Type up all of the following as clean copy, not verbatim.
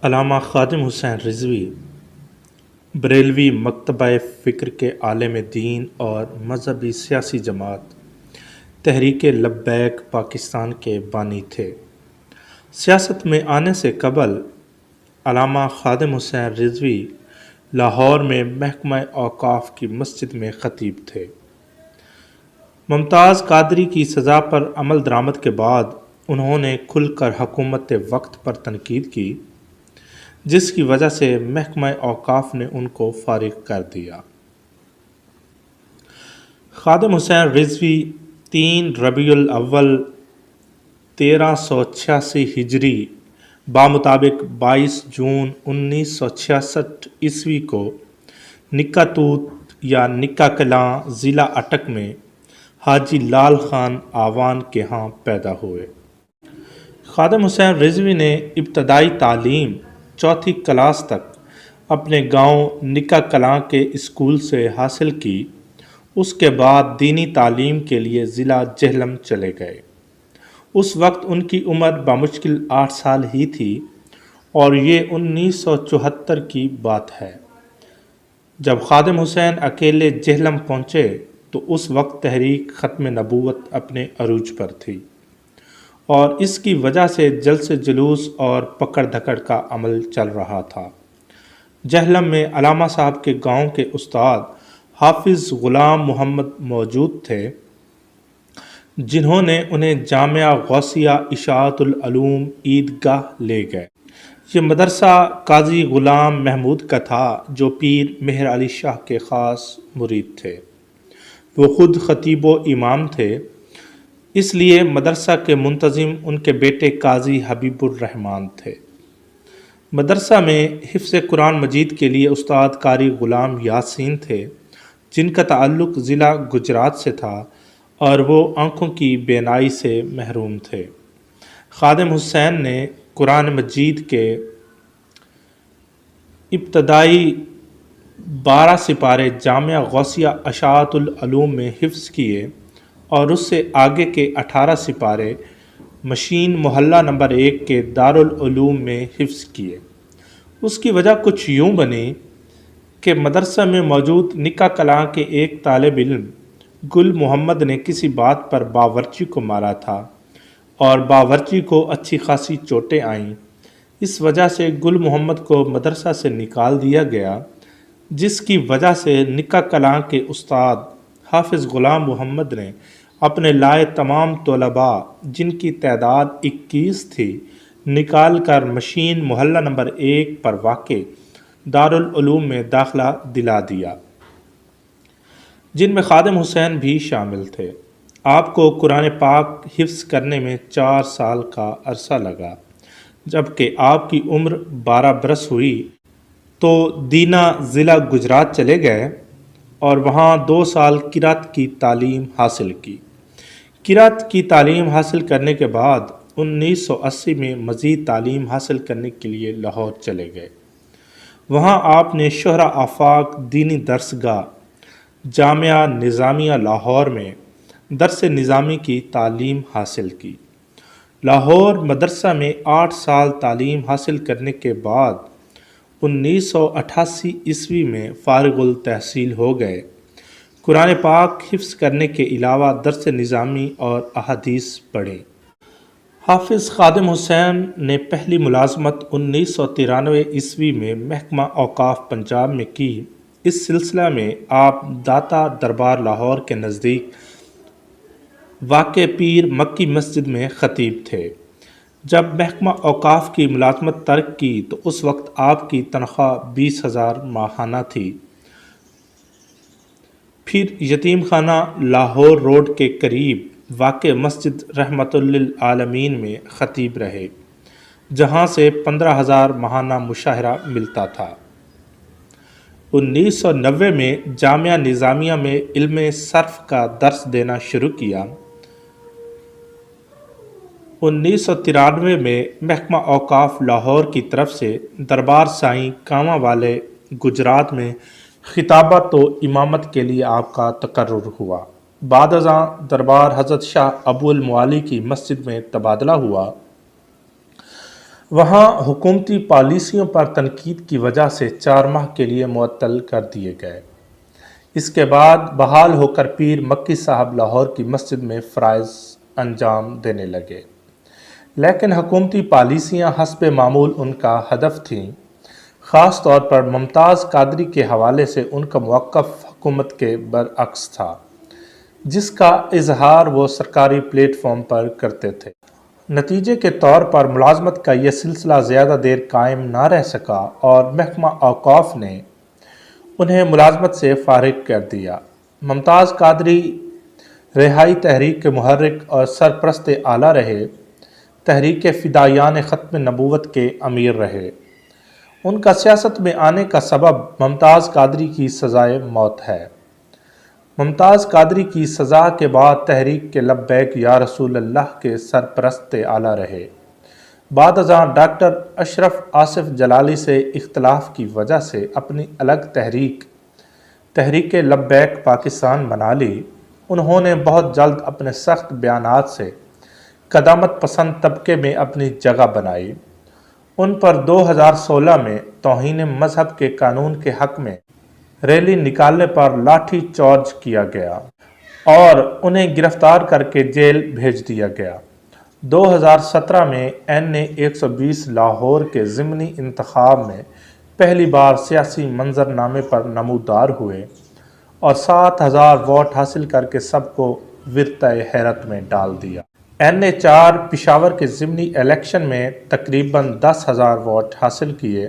علامہ خادم حسین رضوی بریلوی مکتبہ فکر کے عالم دین اور مذہبی سیاسی جماعت تحریک لبیک پاکستان کے بانی تھے۔ سیاست میں آنے سے قبل علامہ خادم حسین رضوی لاہور میں محکمہ اوقاف کی مسجد میں خطیب تھے۔ ممتاز قادری کی سزا پر عمل درآمد کے بعد انہوں نے کھل کر حکومت وقت پر تنقید کی، جس کی وجہ سے محکمہ اوقاف نے ان کو فارغ کر دیا۔ خادم حسین رضوی 3 ربیع الاول 1386 ہجری بمطابق 22 جون 1966 عیسوی کو نکا توت یا نکا کلاں ضلع اٹک میں حاجی لال خان آوان کے ہاں پیدا ہوئے۔ خادم حسین رضوی نے ابتدائی تعلیم 4 کلاس تک اپنے گاؤں نکا کلاں کے اسکول سے حاصل کی۔ اس کے بعد دینی تعلیم کے لیے ضلع جہلم چلے گئے۔ اس وقت ان کی عمر بمشکل 8 سال ہی تھی اور یہ 1974 کی بات ہے۔ جب خادم حسین اکیلے جہلم پہنچے تو اس وقت تحریک ختم نبوت اپنے عروج پر تھی اور اس کی وجہ سے جلسے جلوس اور پکڑ دھکڑ کا عمل چل رہا تھا۔ جہلم میں علامہ صاحب کے گاؤں کے استاد حافظ غلام محمد موجود تھے، جنہوں نے انہیں جامعہ غوثیہ اشاعت العلوم عیدگاہ لے گئے۔ یہ مدرسہ قاضی غلام محمود کا تھا، جو پیر مہر علی شاہ کے خاص مرید تھے۔ وہ خود خطیب و امام تھے، اس لیے مدرسہ کے منتظم ان کے بیٹے قاضی حبیب الرحمن تھے۔ مدرسہ میں حفظ قرآن مجید کے لیے استاد قاری غلام یاسین تھے، جن کا تعلق ضلع گجرات سے تھا اور وہ آنکھوں کی بینائی سے محروم تھے۔ خادم حسین نے قرآن مجید کے ابتدائی 12 سپارے جامعہ غوثیہ اشاعت العلوم میں حفظ کیے اور اس سے آگے کے 18 سپارے مشین محلہ نمبر 1 کے دارالعلوم میں حفظ کیے۔ اس کی وجہ کچھ یوں بنی کہ مدرسہ میں موجود نکا کلاں کے ایک طالب علم گل محمد نے کسی بات پر باورچی کو مارا تھا اور باورچی کو اچھی خاصی چوٹیں آئیں۔ اس وجہ سے گل محمد کو مدرسہ سے نکال دیا گیا، جس کی وجہ سے نکا کلاں کے استاد حافظ غلام محمد نے اپنے لائے تمام طلباء، جن کی تعداد 21 تھی، نکال کر مشین محلہ نمبر 1 پر واقع دارالعلوم میں داخلہ دلا دیا، جن میں خادم حسین بھی شامل تھے۔ آپ کو قرآن پاک حفظ کرنے میں 4 سال کا عرصہ لگا۔ جبکہ آپ کی عمر 12 برس ہوئی تو دینا ضلع گجرات چلے گئے اور وہاں 2 سال قرات کی تعلیم حاصل کی۔ قرات کی تعلیم حاصل کرنے کے بعد 1980 میں مزید تعلیم حاصل کرنے کے لیے لاہور چلے گئے۔ وہاں آپ نے شہرہ آفاق دینی درس گاہ جامعہ نظامیہ لاہور میں درس نظامی کی تعلیم حاصل کی۔ لاہور مدرسہ میں 8 سال تعلیم حاصل کرنے کے بعد 1988 عیسوی میں فارغ التحصیل ہو گئے۔ قرآن پاک حفظ کرنے کے علاوہ درس نظامی اور احادیث پڑھیں۔ حافظ خادم حسین نے پہلی ملازمت 1993 عیسوی میں محکمہ اوقاف پنجاب میں کی۔ اس سلسلہ میں آپ داتا دربار لاہور کے نزدیک واقع پیر مکی مسجد میں خطیب تھے۔ جب محکمہ اوقاف کی ملازمت ترک کی تو اس وقت آپ کی تنخواہ 20,000 ماہانہ تھی۔ پھر یتیم خانہ لاہور روڈ کے قریب واقع مسجد رحمت للعالمین میں خطیب رہے، جہاں سے 15,000 ماہانہ مشاہرہ ملتا تھا۔ 1990 میں جامعہ نظامیہ میں علم صرف کا درس دینا شروع کیا۔ 1993 میں محکمہ اوقاف لاہور کی طرف سے دربار سائیں کاماں والے گجرات میں خطابت و امامت کے لیے آپ کا تقرر ہوا۔ بعد ازاں دربار حضرت شاہ ابو المعالی کی مسجد میں تبادلہ ہوا۔ وہاں حکومتی پالیسیوں پر تنقید کی وجہ سے 4 ماہ کے لیے معطل کر دیے گئے۔ اس کے بعد بحال ہو کر پیر مکی صاحب لاہور کی مسجد میں فرائض انجام دینے لگے، لیکن حکومتی پالیسیاں حسب معمول ان کا ہدف تھیں، خاص طور پر ممتاز قادری کے حوالے سے ان کا موقف حکومت کے برعکس تھا، جس کا اظہار وہ سرکاری پلیٹ فارم پر کرتے تھے۔ نتیجے کے طور پر ملازمت کا یہ سلسلہ زیادہ دیر قائم نہ رہ سکا اور محکمہ اوقاف نے انہیں ملازمت سے فارغ کر دیا۔ ممتاز قادری رہائی تحریک کے محرک اور سرپرست اعلیٰ رہے، تحریک فدائیان ختم نبوت کے امیر رہے۔ ان کا سیاست میں آنے کا سبب ممتاز قادری کی سزائے موت ہے۔ ممتاز قادری کی سزا کے بعد تحریک کے لبیک یا رسول اللہ کے سرپرست اعلیٰ رہے۔ بعد ازاں ڈاکٹر اشرف آصف جلالی سے اختلاف کی وجہ سے اپنی الگ تحریک لبیک پاکستان بنا لی۔ انہوں نے بہت جلد اپنے سخت بیانات سے قدامت پسند طبقے میں اپنی جگہ بنائی۔ ان پر 2016 میں توہین مذہب کے قانون کے حق میں ریلی نکالنے پر لاٹھی چارج کیا گیا اور انہیں گرفتار کر کے جیل بھیج دیا گیا۔ 2017 میں NA-120 لاہور کے ضمنی انتخاب میں پہلی بار سیاسی منظرنامے پر نمودار ہوئے اور 7,000 ووٹ حاصل کر کے سب کو ورطۂ حیرت میں ڈال دیا۔ NA-4 پشاور کے ضمنی الیکشن میں تقریباً 10,000 ووٹ حاصل کیے۔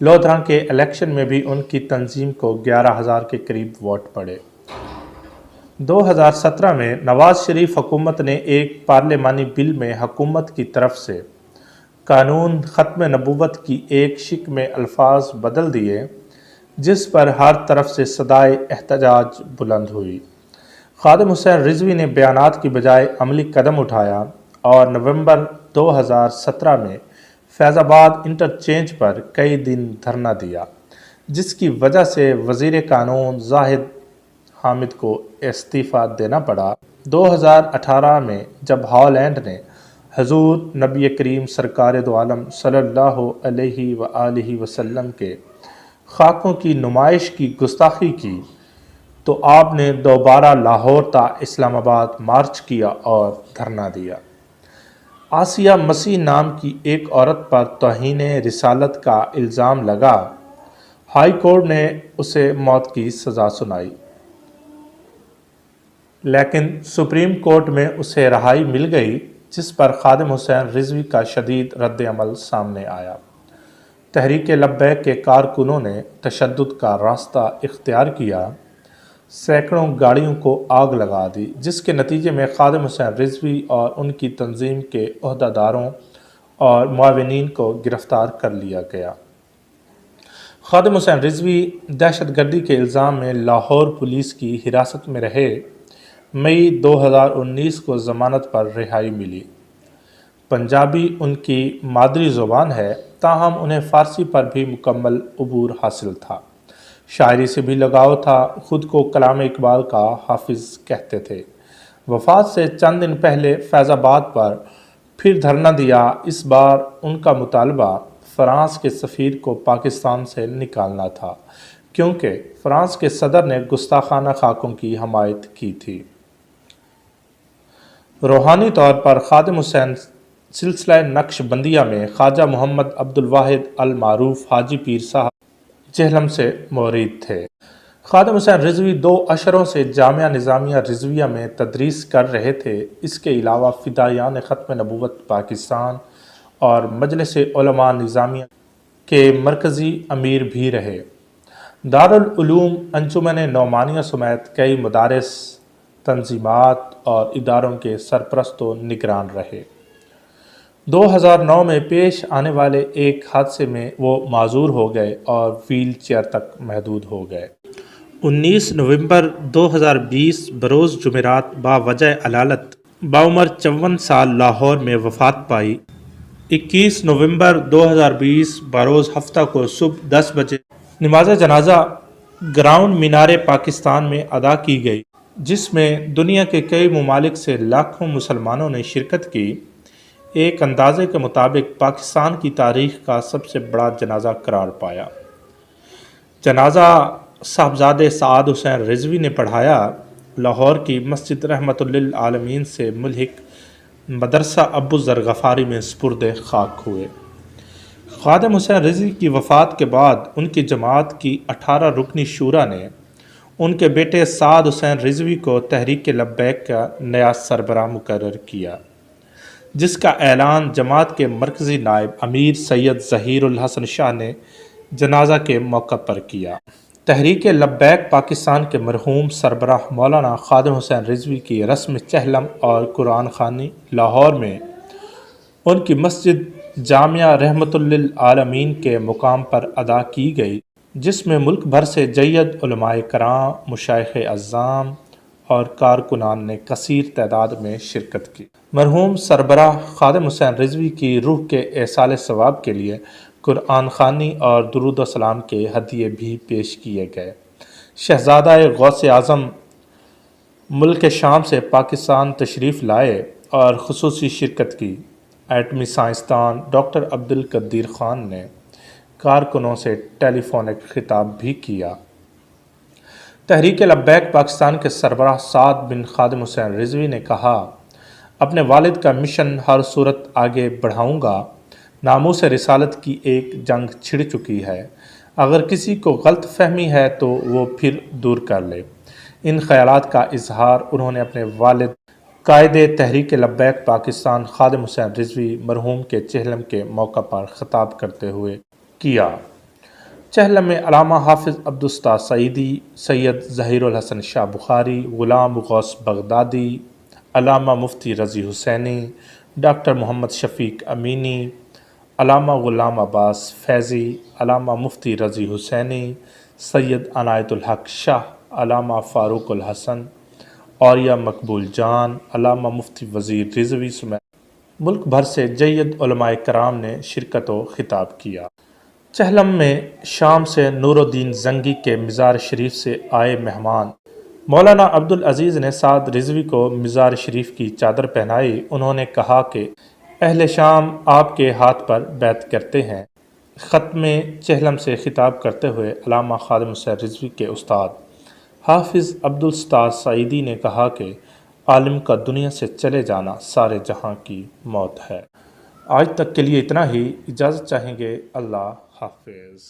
لودھراں کے الیکشن میں بھی ان کی تنظیم کو 11,000 کے قریب ووٹ پڑے۔ 2017 میں نواز شریف حکومت نے ایک پارلیمانی بل میں حکومت کی طرف سے قانون ختم نبوت کی ایک شق میں الفاظ بدل دیے، جس پر ہر طرف سے صدائے احتجاج بلند ہوئی۔ خادم حسین رضوی نے بیانات کی بجائے عملی قدم اٹھایا اور نومبر 2017 میں فیض آباد انٹرچینج پر کئی دن دھرنا دیا، جس کی وجہ سے وزیر قانون زاہد حامد کو استعفیٰ دینا پڑا۔ 2018 میں جب ہالینڈ نے حضور نبی کریم سرکار دو عالم صلی اللہ علیہ وآلہ وسلم کے خاکوں کی نمائش کی گستاخی کی تو آپ نے دوبارہ لاہور تا اسلام آباد مارچ کیا اور دھرنا دیا۔ آسیہ مسیح نام کی ایک عورت پر توہین رسالت کا الزام لگا، ہائی کورٹ نے اسے موت کی سزا سنائی، لیکن سپریم کورٹ میں اسے رہائی مل گئی، جس پر خادم حسین رضوی کا شدید رد عمل سامنے آیا۔ تحریک لبیک کے کارکنوں نے تشدد کا راستہ اختیار کیا، سینکڑوں گاڑیوں کو آگ لگا دی، جس کے نتیجے میں خادم حسین رضوی اور ان کی تنظیم کے عہدیداروں اور معاونین کو گرفتار کر لیا گیا۔ خادم حسین رضوی دہشت گردی کے الزام میں لاہور پولیس کی حراست میں رہے۔ مئی 2019 کو ضمانت پر رہائی ملی۔ پنجابی ان کی مادری زبان ہے، تاہم انہیں فارسی پر بھی مکمل عبور حاصل تھا۔ شاعری سے بھی لگاؤ تھا، خود کو کلام اقبال کا حافظ کہتے تھے۔ وفات سے چند دن پہلے فیض آباد پر پھر دھرنا دیا۔ اس بار ان کا مطالبہ فرانس کے سفیر کو پاکستان سے نکالنا تھا، کیونکہ فرانس کے صدر نے گستاخانہ خاکوں کی حمایت کی تھی۔ روحانی طور پر خادم حسین سلسلہ نقش بندیہ میں خواجہ محمد عبدالواحد المعروف حاجی پیر صاحب جہلم سے مرید تھے۔ خادم حسین رضوی 2 اشروں سے جامعہ نظامیہ رضویہ میں تدریس کر رہے تھے۔ اس کے علاوہ فدائیان ختم نبوت پاکستان اور مجلس علماء نظامیہ کے مرکزی امیر بھی رہے۔ دارالعلوم انجمن نعمانیہ سمیت کئی مدارس، تنظیمات اور اداروں کے سرپرست و نگران رہے۔ 2009 میں پیش آنے والے ایک حادثے میں وہ معذور ہو گئے اور ویل چیئر تک محدود ہو گئے۔ 19 نومبر 2020 بروز جمعرات باوجہ علالت بعمر 54 سال لاہور میں وفات پائی۔ 21 نومبر 2020 بروز ہفتہ کو صبح 10 بجے نماز جنازہ گراؤنڈ مینار پاکستان میں ادا کی گئی، جس میں دنیا کے کئی ممالک سے لاکھوں مسلمانوں نے شرکت کی۔ ایک اندازے کے مطابق پاکستان کی تاریخ کا سب سے بڑا جنازہ قرار پایا۔ جنازہ صاحبزادے سعد حسین رضوی نے پڑھایا۔ لاہور کی مسجد رحمت للعالمین سے ملحق مدرسہ ابو ذر غفاری میں سپرد خاک ہوئے۔ خادم حسین رضوی کی وفات کے بعد ان کی جماعت کی 18 رکنی شورا نے ان کے بیٹے سعد حسین رضوی کو تحریک لبیک کا نیا سربراہ مقرر کیا، جس کا اعلان جماعت کے مرکزی نائب امیر سید ظہیر الحسن شاہ نے جنازہ کے موقع پر کیا۔ تحریک لبیک پاکستان کے مرحوم سربراہ مولانا خادم حسین رضوی کی رسم چہلم اور قرآن خوانی لاہور میں ان کی مسجد جامعہ رحمت للعالمین کے مقام پر ادا کی گئی، جس میں ملک بھر سے جید علماء کرام، مشائخ اعظام اور کارکنان نے کثیر تعداد میں شرکت کی۔ مرحوم سربراہ خادم حسین رضوی کی روح کے ایصال ثواب کے لیے قرآن خوانی اور درود و سلام کے ہدیے بھی پیش کیے گئے۔ شہزادہ غوث اعظم ملک شام سے پاکستان تشریف لائے اور خصوصی شرکت کی۔ ایٹمی سائنسدان ڈاکٹر عبدالقدیر خان نے کارکنوں سے ٹیلی فونک خطاب بھی کیا۔ تحریک لبیک پاکستان کے سربراہ سعد بن خادم حسین رضوی نے کہا، اپنے والد کا مشن ہر صورت آگے بڑھاؤں گا۔ ناموس رسالت کی ایک جنگ چھڑ چکی ہے، اگر کسی کو غلط فہمی ہے تو وہ پھر دور کر لے۔ ان خیالات کا اظہار انہوں نے اپنے والد قائد تحریک لبیک پاکستان خادم حسین رضوی مرحوم کے چہلم کے موقع پر خطاب کرتے ہوئے کیا۔ چہلم میں علامہ حافظ عبدالستار سعیدی، سید ظہیر الحسن شاہ بخاری، غلام غوث بغدادی، علامہ مفتی رضی حسینی، ڈاکٹر محمد شفیق امینی، علامہ غلام عباس فیضی، علامہ مفتی رضی حسینی، سید عنایت الحق شاہ، علامہ فاروق الحسن، اولیاء مقبول جان، علامہ مفتی وزیر رضوی سمیت ملک بھر سے جید علماء کرام نے شرکت و خطاب کیا۔ چہلم میں شام سے نور الدین زنگی کے مزار شریف سے آئے مہمان مولانا عبدالعزیز نے سعد رضوی کو مزار شریف کی چادر پہنائی۔ انہوں نے کہا کہ اہل شام آپ کے ہاتھ پر بیعت کرتے ہیں۔ ختم چہلم سے خطاب کرتے ہوئے علامہ خادم حسین رضوی کے استاد حافظ عبدالستار سعیدی نے کہا کہ عالم کا دنیا سے چلے جانا سارے جہاں کی موت ہے۔ آج تک کے لیے اتنا ہی، اجازت چاہیں گے۔ اللہ حافظ۔